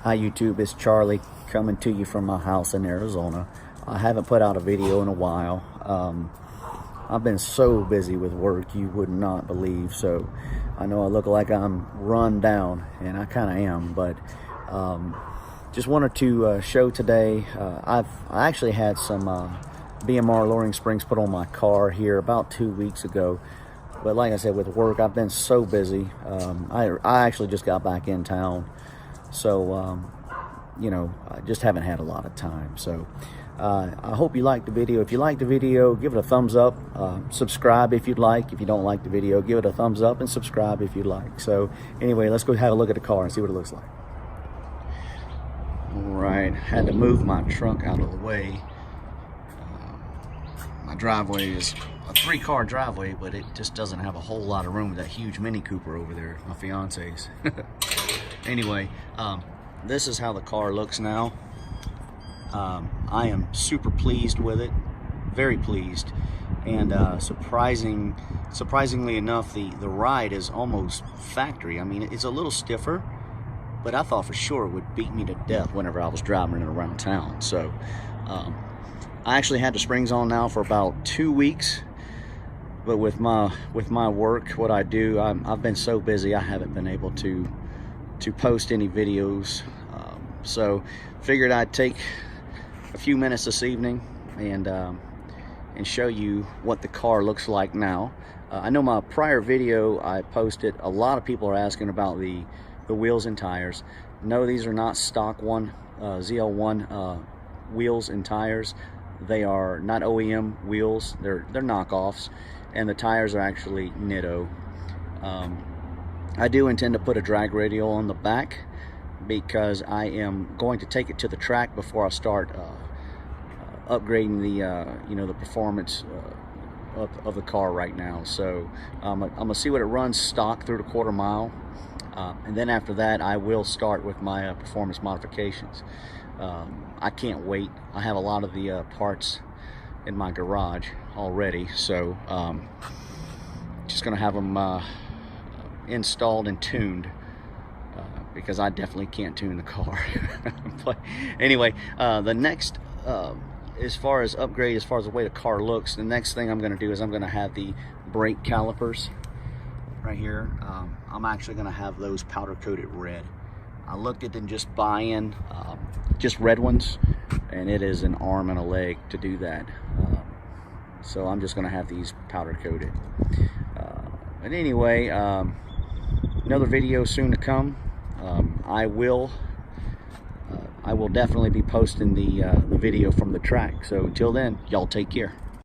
Hi YouTube, it's Charlie coming to you from my house in Arizona. I haven't put out a video in a while. I've been so busy with work you would not believe. So I know I look like I'm run down, and I kind of am, but just wanted to show today. I actually had some BMR lowering springs put on my car here about 2 weeks ago. But like I said, with work, I've been so busy. I actually just got back in town. So, you know, I just haven't had a lot of time. So I hope you liked the video. If you liked the video, give it a thumbs up. Subscribe if you'd like. If you don't like the video, give it a thumbs up and subscribe if you'd like. So anyway, let's go have a look at the car and see what it looks like. All right, had to move my truck out of the way. My driveway is a 3-car driveway, but it just doesn't have a whole lot of room with that huge Mini Cooper over there, my fiance's. Anyway, this is how the car looks now. I am super pleased with it, very pleased, and surprisingly enough, the ride is almost factory. I mean, it's a little stiffer, but I thought for sure it would beat me to death whenever I was driving it around town. So I actually had the springs on now for about 2 weeks, but with my work, what I do, I've been so busy I haven't been able to post any videos. So figured I'd take a few minutes this evening and show you what the car looks like now. I know my prior video I posted, a lot of people are asking about the wheels and tires. No, these are not stock ZL1 wheels and tires. They are not OEM wheels, they're knockoffs, and the tires are actually Nitto. I do intend to put a drag radial on the back because I am going to take it to the track before I start upgrading the the performance of the car right now. So I'm gonna see what it runs stock through the quarter mile, and then after that I will start with my performance modifications. I can't wait. I have a lot of the parts in my garage already, so just gonna have them installed and tuned, because I definitely can't tune the car. But anyway, the next as far as upgrade, as far as the way the car looks, the next thing I'm going to do is I'm going to have the brake calipers right here. I'm actually going to have those powder coated red. I looked at them just buying just red ones, and it is an arm and a leg to do that. So I'm just going to have these powder coated. But anyway, another video soon to come. I will definitely be posting the video from the track. So till then, y'all take care.